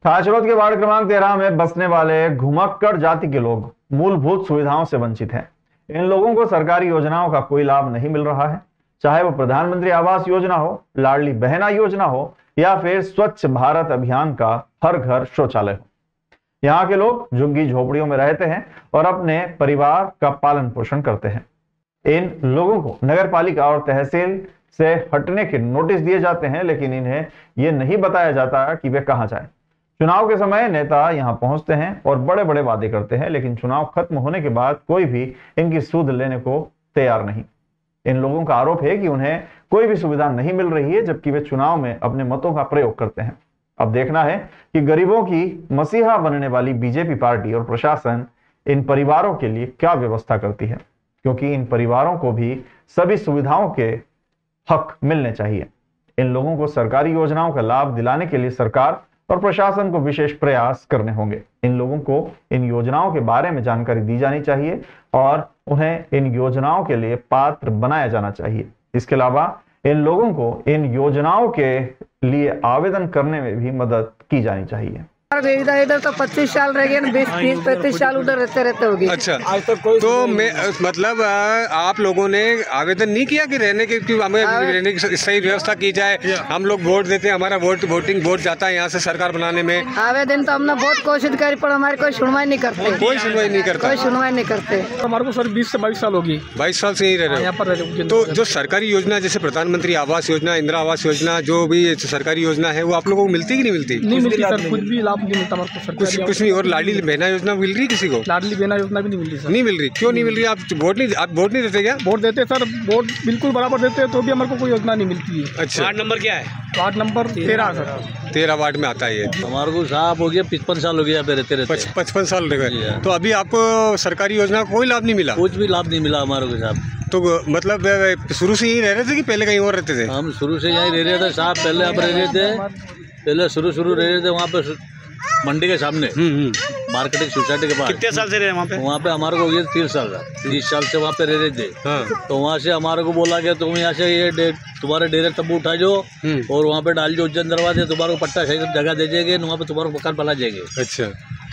थाचरोद के वार्ड क्रमांक 13 में बसने वाले घुमक्कड़ जाति के लोग मूलभूत सुविधाओं से वंचित हैं। इन लोगों को सरकारी योजनाओं का कोई लाभ नहीं मिल रहा है, चाहे वो प्रधानमंत्री आवास योजना हो, लाडली बहना योजना हो या फिर स्वच्छ भारत अभियान का हर घर शौचालय हो। यहाँ के लोग झुग्गी झोपड़ियों में रहते हैं और अपने परिवार का पालन पोषण करते हैं। इन लोगों को नगर पालिका और तहसील से हटने के नोटिस दिए जाते हैं, लेकिन इन्हें यह नहीं बताया जाता कि वे कहां जाएं। चुनाव के समय नेता यहां पहुंचते हैं और बड़े बड़े वादे करते हैं, लेकिन चुनाव खत्म होने के बाद कोई भी इनकी सुध लेने को तैयार नहीं। इन लोगों का आरोप है कि उन्हें कोई भी सुविधा नहीं मिल रही है, जबकि वे चुनाव में अपने मतों का प्रयोग करते हैं। अब देखना है कि गरीबों की मसीहा बनने वाली बीजेपी पार्टी और प्रशासन इन परिवारों के लिए क्या व्यवस्था करती है, क्योंकि इन परिवारों को भी सभी सुविधाओं के हक मिलने चाहिए। इन लोगों को सरकारी योजनाओं का लाभ दिलाने के लिए सरकार और प्रशासन को विशेष प्रयास करने होंगे। इन लोगों को इन योजनाओं के बारे में जानकारी दी जानी चाहिए और उन्हें इन योजनाओं के लिए पात्र बनाया जाना चाहिए। इसके अलावा इन लोगों को इन योजनाओं के लिए आवेदन करने में भी मदद की जानी चाहिए। इधर तो 25 साल रह गए, 20-30-35 साल उधर रहते होगी। अच्छा, तो मैं मतलब आप लोगों ने आवेदन नहीं किया कि रहने की सही व्यवस्था की जाए? हम लोग वोट देते हैं, हमारा वोटिंग वोट जाता है यहाँ से सरकार बनाने में। आवेदन तो हमने बहुत कोशिश करी पर हमारी कोई सुनवाई नहीं करते। कोई सुनवाई नहीं करता? कोई सुनवाई नहीं करते। हमारे को सर 20 से 22 साल होगी। 22 साल से यही रह रहे हो? तो जो सरकारी योजना जैसे प्रधानमंत्री आवास योजना, इंदिरा आवास योजना, जो भी सरकारी योजना है वो आप लोगों को मिलती कि नहीं मिलती? नहीं मिलती सर, कुछ भी लाभ नहीं मिलता हमारे को। कुछ नहीं। और लाडली बहना योजना मिल रही किसी को? लाडली बहना योजना भी नहीं मिल रही सर। नहीं मिल रही? क्यों नहीं मिल रही? आप वोट नहीं देते क्या? वोट देते सर, वोट बिल्कुल बराबर देते हैं, तो भी हमारे को कोई योजना नहीं मिलती है। अच्छा, वार्ड नंबर क्या है? Ward number 13 sir. 13 वार्ड में आता है ये। हमारे को साहब हो गया 55 साल हो गया रहते 55 साल रह गए। तो अभी आपको सरकारी योजना का कोई लाभ नहीं मिला? कुछ भी लाभ नहीं मिला हमारे को साहब। तो मतलब शुरू से यही रह रहे थे कि पहले कहीं और रहते थे? हम शुरू से यहीं रह रहे थे साहब। पहले आप रह रहे थे, पहले शुरू रह रहे थे वहाँ पे मंडी के सामने, मार्केटिंग सोसाइटी के पास। कितने साल से रहे वहाँ पे? वहाँ पे हमारे को 30 साल का 30 साल से वहाँ पे रह रहे थे। हाँ। तो वहाँ से हमारे को बोला गया तुम यहाँ से ये तुम्हारे डेरे तंबू उठा जाओ और वहाँ पे डाल जो उज्जैन दरवाजे, तुम्हारे को पट्टा जगह दे जाएंगे, वहाँ पे तुम्हारे को मकान बना जाएंगे। अच्छा।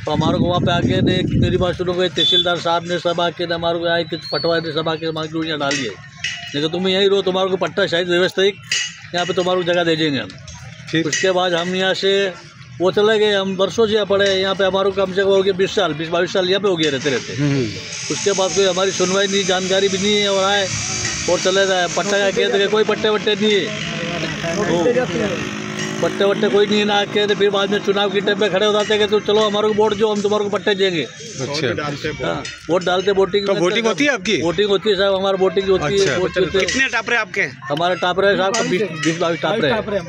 तो हमारे को वहाँ पे आके मेरी बात सुनो गए, तहसीलदार साहब ने सब आके हमारे को आए पटवाए ने सब आके हमारे यहाँ डाल दिए। नहीं तो तुम यहीं रहो, तुम्हारे को पट्टा शायद व्यवस्थित यहाँ पे तुम्हारे को जगह दे देंगे हम। उसके बाद हम यहाँ से वो चले गए, हम वर्षों से पड़े यहाँ पे। हमारे को कम से कम हो गया 20-22 साल यहाँ पे हो गया रहते। उसके बाद कोई हमारी सुनवाई नहीं, जानकारी भी नहीं है और आए और चले जाए। पट्टा का कहते कोई पट्टे वट्टे नहीं है, पट्टे वट्टे कोई नहीं ना कहते। फिर बाद में चुनाव की टाइम पे खड़े हो जाते हैं तो चलो हमारे को वोट जो हम तुम्हारे को पट्टे देंगे। अच्छा, वोट डालते वोटिंग होती है आपकी? वोटिंग होती है साहब, हमारा वोटिंग होती है। कितने टापरे आपके? हमारे टापरे साहब 20-22 टापरे।